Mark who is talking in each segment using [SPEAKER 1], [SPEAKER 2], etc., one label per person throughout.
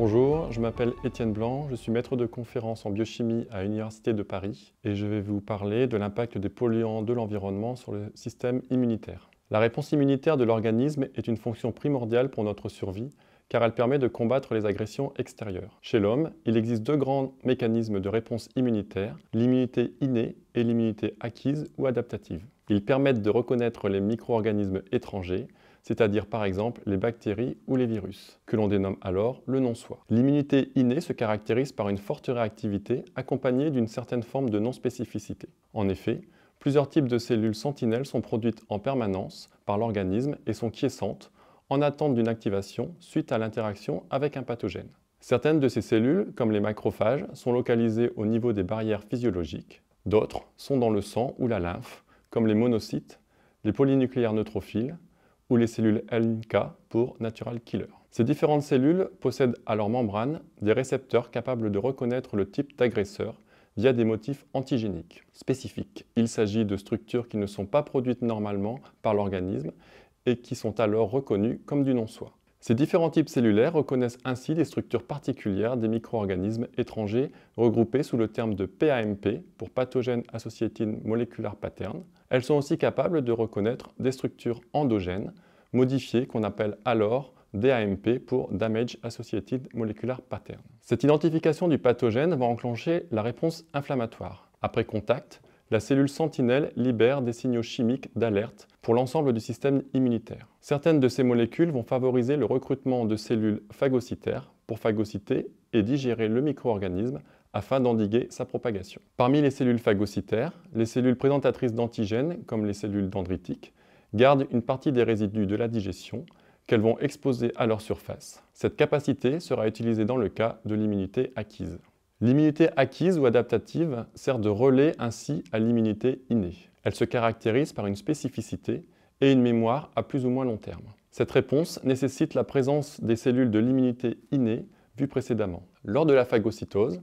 [SPEAKER 1] Bonjour, je m'appelle Étienne Blanc, je suis maître de conférence en biochimie à l'Université de Paris et je vais vous parler de l'impact des polluants de l'environnement sur le système immunitaire. La réponse immunitaire de l'organisme est une fonction primordiale pour notre survie car elle permet de combattre les agressions extérieures. Chez l'homme, il existe deux grands mécanismes de réponse immunitaire, l'immunité innée et l'immunité acquise ou adaptative. Ils permettent de reconnaître les micro-organismes étrangers, c'est-à-dire par exemple les bactéries ou les virus, que l'on dénomme alors le non-soi. L'immunité innée se caractérise par une forte réactivité accompagnée d'une certaine forme de non-spécificité. En effet, plusieurs types de cellules sentinelles sont produites en permanence par l'organisme et sont quiescentes, en attente d'une activation suite à l'interaction avec un pathogène. Certaines de ces cellules, comme les macrophages, sont localisées au niveau des barrières physiologiques. D'autres sont dans le sang ou la lymphe, comme les monocytes, les polynucléaires neutrophiles, ou les cellules NK pour Natural Killer. Ces différentes cellules possèdent à leur membrane des récepteurs capables de reconnaître le type d'agresseur via des motifs antigéniques spécifiques. Il s'agit de structures qui ne sont pas produites normalement par l'organisme et qui sont alors reconnues comme du non-soi. Ces différents types cellulaires reconnaissent ainsi des structures particulières des micro-organismes étrangers regroupés sous le terme de PAMP pour Pathogen Associated Molecular Pattern. Elles sont aussi capables de reconnaître des structures endogènes modifiées qu'on appelle alors DAMP pour Damage Associated Molecular Pattern. Cette identification du pathogène va enclencher la réponse inflammatoire. Après contact, la cellule sentinelle libère des signaux chimiques d'alerte pour l'ensemble du système immunitaire. Certaines de ces molécules vont favoriser le recrutement de cellules phagocytaires pour phagocyter et digérer le micro-organisme afin d'endiguer sa propagation. Parmi les cellules phagocytaires, les cellules présentatrices d'antigènes, comme les cellules dendritiques, gardent une partie des résidus de la digestion qu'elles vont exposer à leur surface. Cette capacité sera utilisée dans le cas de l'immunité acquise. L'immunité acquise ou adaptative sert de relais ainsi à l'immunité innée. Elle se caractérise par une spécificité et une mémoire à plus ou moins long terme. Cette réponse nécessite la présence des cellules de l'immunité innée vues précédemment. Lors de la phagocytose,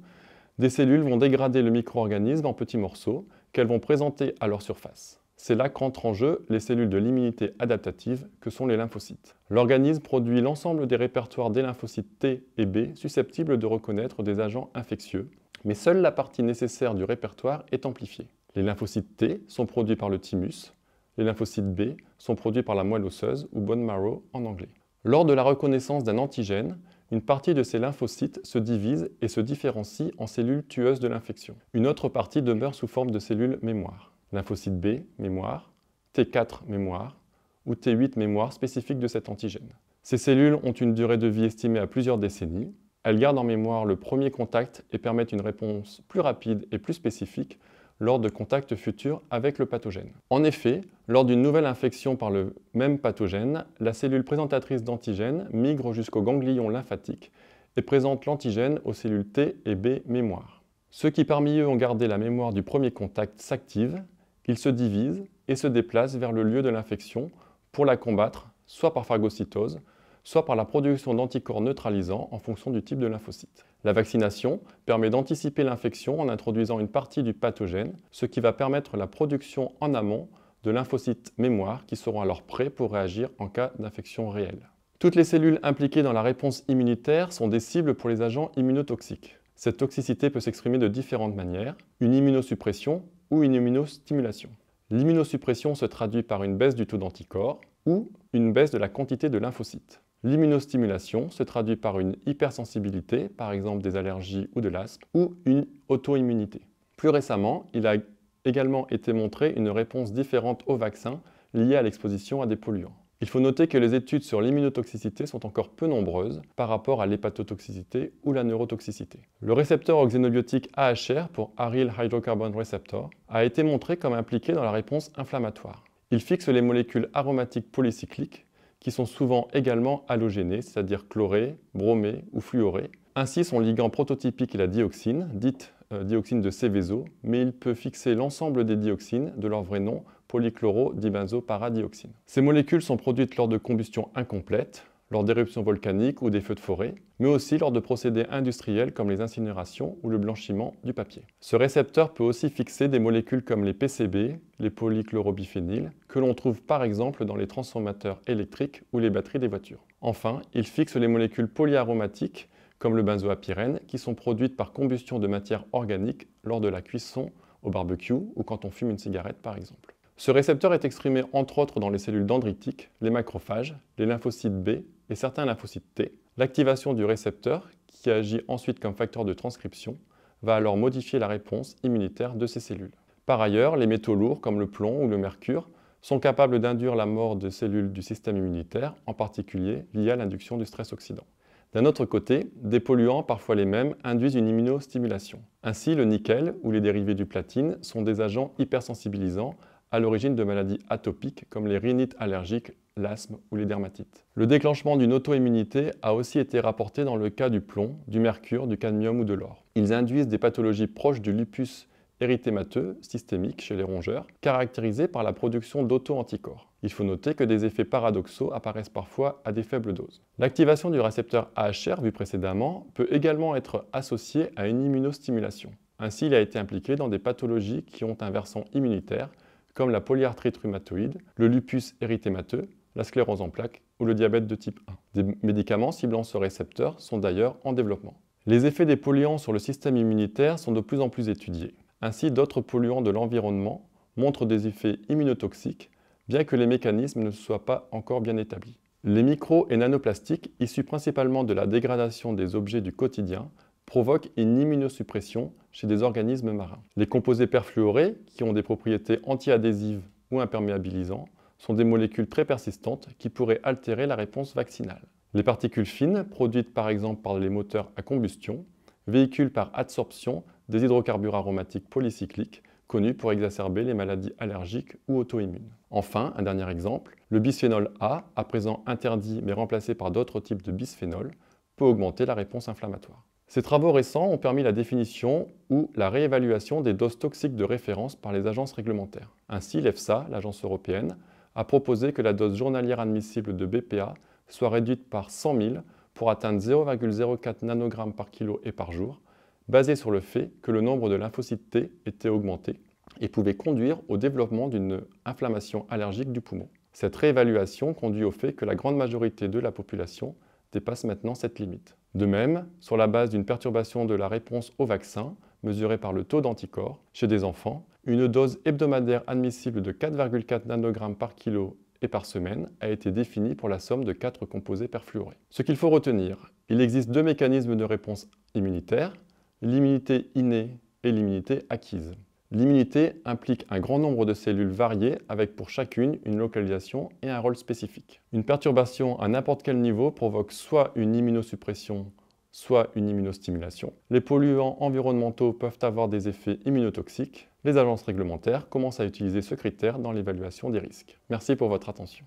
[SPEAKER 1] des cellules vont dégrader le micro-organisme en petits morceaux qu'elles vont présenter à leur surface. C'est là qu'entrent en jeu les cellules de l'immunité adaptative que sont les lymphocytes. L'organisme produit l'ensemble des répertoires des lymphocytes T et B susceptibles de reconnaître des agents infectieux, mais seule la partie nécessaire du répertoire est amplifiée. Les lymphocytes T sont produits par le thymus, les lymphocytes B sont produits par la moelle osseuse ou bone marrow en anglais. Lors de la reconnaissance d'un antigène, une partie de ces lymphocytes se divise et se différencie en cellules tueuses de l'infection. Une autre partie demeure sous forme de cellules mémoire. Lymphocyte B, mémoire, T4, mémoire, ou T8, mémoire spécifique de cet antigène. Ces cellules ont une durée de vie estimée à plusieurs décennies. Elles gardent en mémoire le premier contact et permettent une réponse plus rapide et plus spécifique lors de contacts futurs avec le pathogène. En effet, lors d'une nouvelle infection par le même pathogène, la cellule présentatrice d'antigène migre jusqu'au ganglion lymphatique et présente l'antigène aux cellules T et B mémoire. Ceux qui parmi eux ont gardé la mémoire du premier contact s'activent, ils se divisent et se déplacent vers le lieu de l'infection pour la combattre, soit par phagocytose, soit par la production d'anticorps neutralisants en fonction du type de lymphocyte. La vaccination permet d'anticiper l'infection en introduisant une partie du pathogène, ce qui va permettre la production en amont de lymphocytes mémoire qui seront alors prêts pour réagir en cas d'infection réelle. Toutes les cellules impliquées dans la réponse immunitaire sont des cibles pour les agents immunotoxiques. Cette toxicité peut s'exprimer de différentes manières, une immunosuppression ou une immunostimulation. L'immunosuppression se traduit par une baisse du taux d'anticorps ou une baisse de la quantité de lymphocytes. L'immunostimulation se traduit par une hypersensibilité, par exemple des allergies ou de l'asthme, ou une auto-immunité. Plus récemment, il a également été montré une réponse différente au vaccin liée à l'exposition à des polluants. Il faut noter que les études sur l'immunotoxicité sont encore peu nombreuses par rapport à l'hépatotoxicité ou la neurotoxicité. Le récepteur au xénobiotique AHR pour Aryl Hydrocarbon Receptor a été montré comme impliqué dans la réponse inflammatoire. Il fixe les molécules aromatiques polycycliques qui sont souvent également halogénées, c'est-à-dire chlorées, bromées ou fluorées, Ainsi, son ligand prototypique est la dioxine, dite dioxine de Seveso, mais il peut fixer l'ensemble des dioxines de leur vrai nom, polychloro-dibenzoparadioxine. Ces molécules sont produites lors de combustion incomplète, lors d'éruptions volcaniques ou des feux de forêt, mais aussi lors de procédés industriels comme les incinérations ou le blanchiment du papier. Ce récepteur peut aussi fixer des molécules comme les PCB, les polychlorobiphényles, que l'on trouve par exemple dans les transformateurs électriques ou les batteries des voitures. Enfin, il fixe les molécules polyaromatiques, comme le benzoapyrène, qui sont produites par combustion de matière organique lors de la cuisson au barbecue ou quand on fume une cigarette par exemple. Ce récepteur est exprimé entre autres dans les cellules dendritiques, les macrophages, les lymphocytes B et certains lymphocytes T. L'activation du récepteur, qui agit ensuite comme facteur de transcription, va alors modifier la réponse immunitaire de ces cellules. Par ailleurs, les métaux lourds comme le plomb ou le mercure sont capables d'induire la mort de cellules du système immunitaire, en particulier via l'induction du stress oxydant. D'un autre côté, des polluants, parfois les mêmes, induisent une immunostimulation. Ainsi, le nickel ou les dérivés du platine sont des agents hypersensibilisants à l'origine de maladies atopiques comme les rhinites allergiques, l'asthme ou les dermatites. Le déclenchement d'une auto-immunité a aussi été rapporté dans le cas du plomb, du mercure, du cadmium ou de l'or. Ils induisent des pathologies proches du lupus érythémateux systémique chez les rongeurs, caractérisées par la production d'auto-anticorps. Il faut noter que des effets paradoxaux apparaissent parfois à des faibles doses. L'activation du récepteur AHR, vu précédemment, peut également être associée à une immunostimulation. Ainsi, il a été impliqué dans des pathologies qui ont un versant immunitaire, comme la polyarthrite rhumatoïde, le lupus érythémateux, la sclérose en plaques ou le diabète de type 1. Des médicaments ciblant ce récepteur sont d'ailleurs en développement. Les effets des polluants sur le système immunitaire sont de plus en plus étudiés. Ainsi, d'autres polluants de l'environnement montrent des effets immunotoxiques, bien que les mécanismes ne soient pas encore bien établis. Les micro- et nanoplastiques, issus principalement de la dégradation des objets du quotidien, provoquent une immunosuppression chez des organismes marins. Les composés perfluorés, qui ont des propriétés anti-adhésives ou imperméabilisants, sont des molécules très persistantes qui pourraient altérer la réponse vaccinale. Les particules fines, produites par exemple par les moteurs à combustion, véhiculent par adsorption des hydrocarbures aromatiques polycycliques, connus pour exacerber les maladies allergiques ou auto-immunes. Enfin, un dernier exemple, le bisphénol A, à présent interdit mais remplacé par d'autres types de bisphénol, peut augmenter la réponse inflammatoire. Ces travaux récents ont permis la définition ou la réévaluation des doses toxiques de référence par les agences réglementaires. Ainsi, l'EFSA, l'agence européenne, a proposé que la dose journalière admissible de BPA soit réduite par 100 000 pour atteindre 0,04 nanogrammes par kilo et par jour, basée sur le fait que le nombre de lymphocytes T était augmenté et pouvait conduire au développement d'une inflammation allergique du poumon. Cette réévaluation conduit au fait que la grande majorité de la population dépasse maintenant cette limite. De même, sur la base d'une perturbation de la réponse au vaccin, mesurée par le taux d'anticorps, chez des enfants, une dose hebdomadaire admissible de 4,4 nanogrammes par kilo et par semaine a été définie pour la somme de 4 composés perfluorés. Ce qu'il faut retenir, il existe deux mécanismes de réponse immunitaire, l'immunité innée et l'immunité acquise. L'immunité implique un grand nombre de cellules variées avec pour chacune une localisation et un rôle spécifique. Une perturbation à n'importe quel niveau provoque soit une immunosuppression, soit une immunostimulation. Les polluants environnementaux peuvent avoir des effets immunotoxiques. Les agences réglementaires commencent à utiliser ce critère dans l'évaluation des risques. Merci pour votre attention.